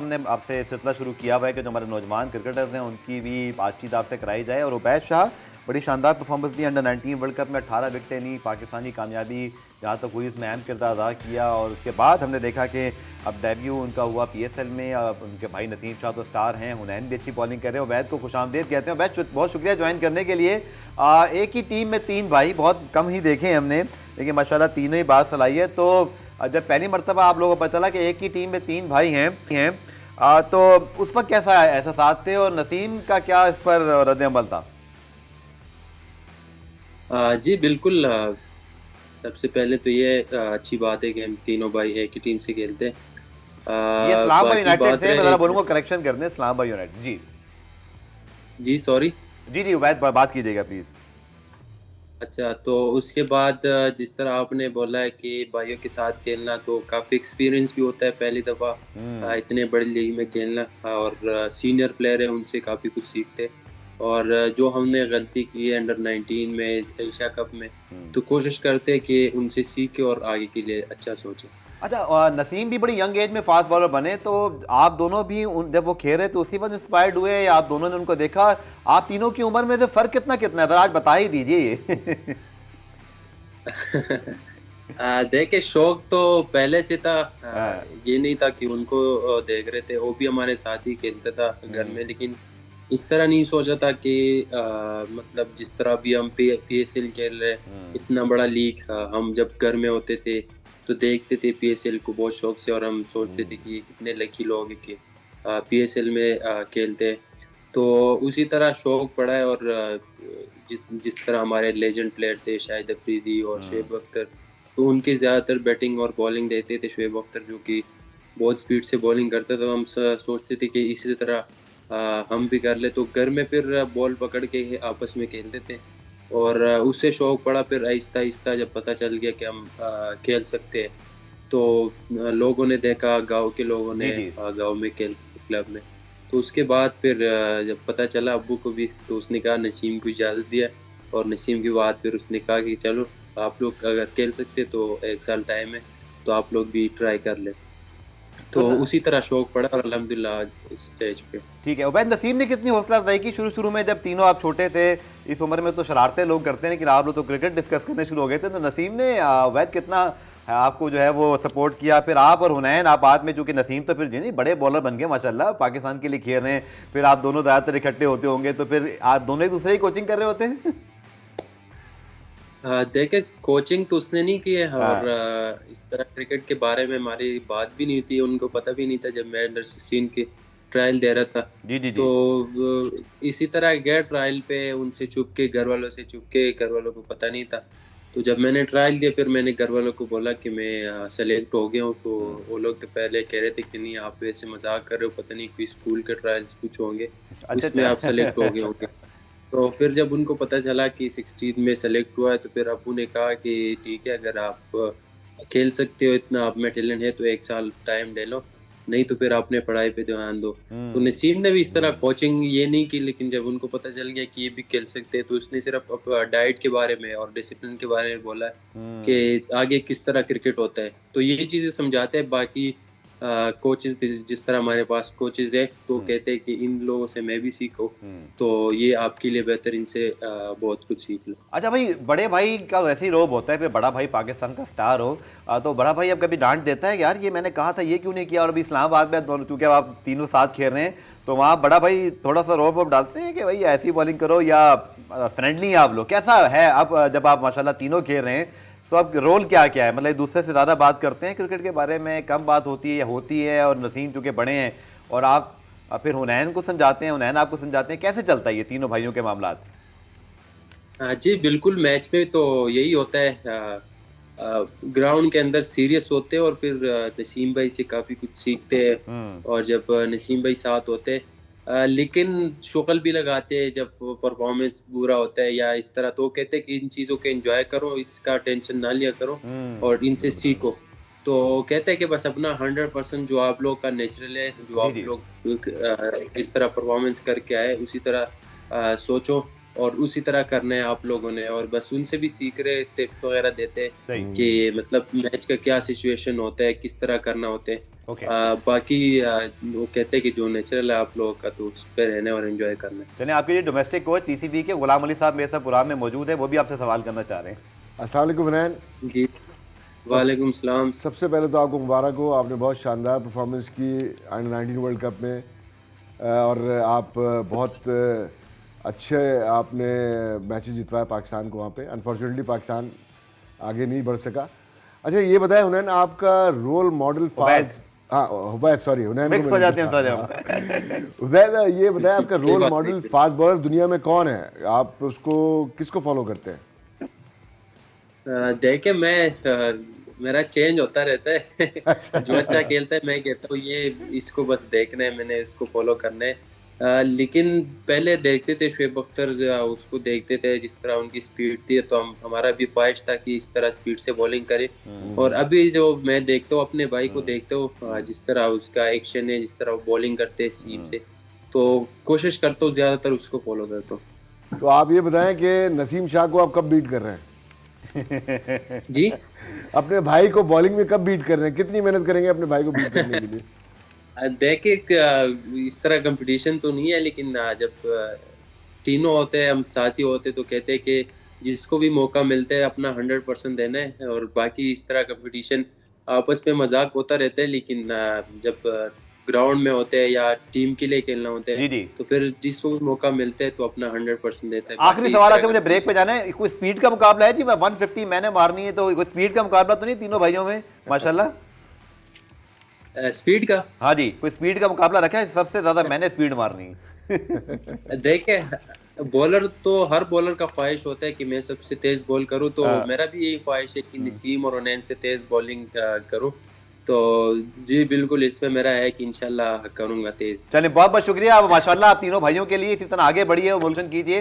हमने आपसे सिलसिला शुरू किया हुआ है कि जो हमारे नौजवान क्रिकेटर्स हैं उनकी भी बातचीत आपसे कराई जाए। और उबैद शाह बड़ी शानदार performance the under 19 world cup में, 18 विकेटें ली, पाकिस्तानी कामयाबी जहाँ तक हुई उसमें अहम किरदार अदा किया। और उसके बाद हमने देखा कि अब डेब्यू उनका हुआ PSL में। अब उनके भाई नसीम शाह तो स्टार हैं, हुनैन भी अच्छी बॉलिंग कर रहे हैं। उबैद को खुशामदीद कहते हैं। उबैद बहुत शुक्रिया ज्वाइन करने के लिए। एक ही टीम में 3 भाई बहुत कम ही देखे हैं हमने, लेकिन माशाल्लाह तीनों ही बात सलाई है। तो जब पहली मरतबा आप लोगों को पता चला कि एक ही टीम में 3 भाई हैं तो उस वक्त कैसा एहसास थे और नसीम का क्या इस पर रद्द अमल था? जी बिल्कुल। सबसे पहले तो ये अच्छी बात है कि हम तीनों भाई एक ही टीम से खेलते हैं। ये इस्लामाबाद बाकी यूनाइटेड बात से, मैं रहे जरा बोलूंगा करेक्शन कर दें, इस्लामाबाद यूनाइटेड। जी जी सॉरी। जी जी उबैद बात कीजिएगा प्लीज। अच्छा, तो उसके बाद जिस तरह आपने बोला है कि भाइयों के साथ खेलना तो काफ़ी एक्सपीरियंस भी होता है पहली दफ़ा इतने बड़ी लीग में खेलना। और सीनियर प्लेयर है उनसे काफ़ी कुछ सीखते हैं। और जो हमने गलती की है अंडर 19 में एशिया कप में, तो कोशिश करते हैं कि उनसे सीखे और आगे के लिए अच्छा सोचें। अच्छा, नसीम भी बड़ी यंग एज में फास्ट बॉलर बने, तो आप दोनों भी जब वो खेल रहे तो उसी वक्त इंस्पायर्ड हुए या आप दोनों ने उनको देखा? आप तीनों की उम्र में से फर्क कितना कितना है, आज बता ही दीजिए ये। देखे, शौक तो पहले से था। हाँ, ये नहीं था कि उनको देख रहे थे, वो भी हमारे साथ ही खेलता था घर में। लेकिन इस तरह नहीं सोचा था कि मतलब जिस तरह भी हम PSL खेल रहे हैं, इतना बड़ा लीग। हम जब घर में होते थे तो देखते थे PSL को बहुत शौक से, और हम सोचते थे कि ये कितने लकी लोग हैं कि PSL में खेलते हैं। तो उसी तरह शौक पड़ा है। और जिस तरह हमारे लेजेंड प्लेयर थे शाहिद अफरीदी और शोएब अख्तर, तो उनके ज़्यादातर बैटिंग और बॉलिंग देते थे। शोएब अख्तर जो कि बहुत स्पीड से बॉलिंग करता था, तो हम सोचते थे कि इसी तरह हम भी कर ले। तो घर में फिर बॉल पकड़ के आपस में खेलते थे, और उससे शौक पड़ा। फिर आहिस्ता आहिस्ता जब पता चल गया कि हम खेल सकते हैं, तो लोगों ने देखा, गांव के लोगों जी ने, जी। गांव में खेलते क्लब में। तो उसके बाद फिर जब पता चला अब्बू को भी, तो उसने कहा नसीम को इजाज़त दिया। और नसीम की बात फिर उसने कहा कि चलो आप लोग अगर खेल सकते तो 1 साल टाइम है, तो आप लोग भी ट्राई कर ले। तो तो उसी तरह शौक पड़ा, और अल्हम्दुलिल्लाह आज इस स्टेज पे। ठीक है, उबैद नसीम ने कितनी हौसला अफजाई की शुरू शुरू में, जब तीनों आप छोटे थे? इस उम्र में तो शरारतें लोग करते हैं, लेकिन आप लोग तो क्रिकेट डिस्कस करने शुरू हो गए थे। तो नसीम ने उबैद कितना आपको जो है वो सपोर्ट किया? फिर आप और हुनैन, आप बाद में, चूंकि नसीम तो फिर जी नहीं बड़े बॉलर बन गए माशाल्लाह, पाकिस्तान के लिए खेल रहे हैं, फिर आप दोनों ज़्यादातर इकट्ठे होते होंगे, तो फिर आप दोनों एक दूसरे की कोचिंग कर रहे होते हैं? देखे, कोचिंग तो उसने नहीं की है। और हाँ इस तरह क्रिकेट के बारे में हमारी बात भी नहीं थी, उनको पता भी नहीं था जब मैं अंडर 16 की ट्रायल दे रहा था। जी जी तो जी। इसी तरह गया ट्रायल पे, उनसे छुप के, घर वालों से छुप के, घर वालों को पता नहीं था। तो जब मैंने ट्रायल दिया, फिर मैंने घर वालों को बोला कि मैं सेलेक्ट हो गया हूँ। तो वो लोग तो पहले कह रहे थे कि नहीं, आप ऐसे मजाक कर रहे हो, पता नहीं कोई स्कूल के ट्रायल्स कुछ होंगे, अच्छा उसमें आप सेलेक्ट हो अच्छा। गए होंगे। तो फिर जब उनको पता चला कि 16 में सेलेक्ट हुआ है, तो फिर अबू ने कहा कि ठीक है, अगर आप खेल सकते हो, इतना आप में टैलेंट है, तो 1 साल टाइम ले लो, नहीं तो फिर अपने पढ़ाई पे ध्यान दो। तो नसीम ने भी इस तरह कोचिंग ये नहीं की, लेकिन जब उनको पता चल गया कि ये भी खेल सकते हैं, तो उसने सिर्फ डाइट के बारे में और डिसिप्लिन के बारे में बोला कि आगे किस तरह क्रिकेट होता है। तो ये चीज़ें समझाते हैं। बाकी कोचेस, जिस तरह हमारे पास कोचेस है, तो कहते हैं कि इन लोगों से मैं भी सीखो, तो ये आपके लिए बेहतर, इनसे बहुत कुछ सीख लो। अच्छा भाई, बड़े भाई का वैसे ही रोब होता है, फिर बड़ा भाई पाकिस्तान का स्टार हो, तो बड़ा भाई अब कभी डांट देता है कि यार ये मैंने कहा था, ये क्यों नहीं किया? और अभी इस्लामाबाद में दोनों, क्योंकि आप तीनों साथ खेल रहे हैं, तो वहाँ बड़ा भाई थोड़ा सा रोब वोब डालते हैं कि भाई ऐसी बॉलिंग करो, या फ्रेंडली हैं आप लोग? कैसा है अब जब आप माशाल्लाह तीनों खेल रहे हैं, तो अब रोल क्या क्या है? मतलब एक दूसरे से ज़्यादा बात करते हैं क्रिकेट के बारे में, कम बात होती है या होती है? और नसीम चूँकि बड़े हैं, और आप फिर हुनैन को समझाते हैं, हुनैन आपको समझाते हैं, कैसे चलता है ये तीनों भाइयों के मामला? हाँ जी बिल्कुल, मैच में तो यही होता है। ग्राउंड के अंदर सीरियस होते हैं, और फिर नसीम भाई से काफ़ी कुछ सीखते हैं। और जब नसीम भाई साथ होते हैं, लेकिन शुक्ल भी लगाते हैं जब परफॉर्मेंस बुरा होता है या इस तरह, तो वो कहते हैं कि इन चीज़ों के एंजॉय करो, इसका टेंशन ना लिया करो, और इनसे सीखो। तो कहते हैं कि बस अपना 100% जो आप लोग का नेचुरल है, जो जी आप जी। लोग जिस तरह परफॉर्मेंस करके आए, उसी तरह सोचो, और उसी तरह करना है आप लोगों ने। और बस उनसे भी सीख रहे, टिप्स वगैरह देते हैं सही। कि मतलब मैच का क्या सिचुएशन होता है, किस तरह करना होता है। ओके बाकी वो कहते हैं कि जो नेचुरल है आप लोगों का, तो उस पर रहने और एंजॉय करना है। चलिए, आपके जो डोमेस्टिक कोच पीसीबी के गुलाम अली साहब मेरे साथ प्रोग्राम में मौजूद है, वो भी आपसे सवाल करना चाह रहे हैं। अस्सलाम वालेकुम हुनैन। जी वालेकुम सलाम। सबसे पहले तो आपको मुबारक हो, आपने बहुत शानदार परफॉर्मेंस की अंडर 19 वर्ल्ड कप में, और आप बहुत अच्छे आपने मैचेस जितवाए पाकिस्तान को वहाँ पे। अनफॉर्चुनेटली पाकिस्तान आगे नहीं बढ़ सका। अच्छा ये बताएं हुनैन, आपका रोल मॉडल फास्ट, हाँ हुबैद, सॉरी हुनैन मिक्स को हो मैंने जाते हैं कहा। सारे हम। हुबैद, ये बताएं आपका रोल बात मॉडल नहीं है। फास्ट बॉलर दुनिया में कौन है? आप उसको किसको फॉलो करते हैं? देखे मेरा चेंज होता रहता है। जो अच्छा खेलता है मैं कहता हूँ ये इसको बस देखना है, मैंने इसको फॉलो करना है। लेकिन पहले देखते थे शुएब अख्तर, उसको देखते थे जिस तरह उनकी स्पीड थी, तो हमारा भी ख्वाहिश था कि इस तरह स्पीड से बॉलिंग करे। और अभी जो मैं देखता हूँ अपने भाई को देखता हूँ, जिस तरह उसका एक्शन है, जिस तरह वो बॉलिंग करते हैं सीम से, तो कोशिश करता हूँ ज्यादातर उसको फॉलो करता हूँ। तो आप ये बताएं कि नसीम शाह को आप कब बीट कर रहे हैं? जी अपने भाई को बॉलिंग में कब बीट कर रहे हैं? कितनी मेहनत करेंगे अपने भाई को बीट करने के लिए? देखे इस तरह कंपटीशन तो नहीं है, लेकिन जब तीनों होते हैं, हम साथी होते हैं, तो कहते हैं कि जिसको भी मौका मिलता है अपना 100% देना है। और बाकी इस तरह कंपटीशन आपस में मजाक होता रहता है, लेकिन जब ग्राउंड में होते हैं या टीम के लिए खेलना होता जी है, जी। तो फिर जिसको भी मौका मिलता है तो अपना 100% देता है। आखिरी बाकी इस सवाल तरह आपसे, मुझे ब्रेक पे जाना है। कोई स्पीड का मुकाबला है जी? 150 मैंने मारनी है, तो कोई स्पीड का मुकाबला तो नहीं तीनों भाइयों में माशाल्लाह? स्पीड का हाँ जी, कोई स्पीड का मुकाबला रखा है? सबसे ज्यादा मैंने स्पीड मारनी है। देखे, बॉलर तो हर बॉलर का ख्वाहिश होता है कि मैं सबसे तेज बॉल करूं, तो मेरा भी यही ख्वाहिश है कि नसीम और हुनैन से तेज बॉलिंग करूं। तो जी बिल्कुल, इसमें मेरा है कि इंशाल्लाह करूंगा तेज। चलिए, बहुत बहुत शुक्रिया। अब माशाल्लाह आप तीनों भाइयों के लिए इसी तरह आगे बढ़िए और मोशन कीजिए।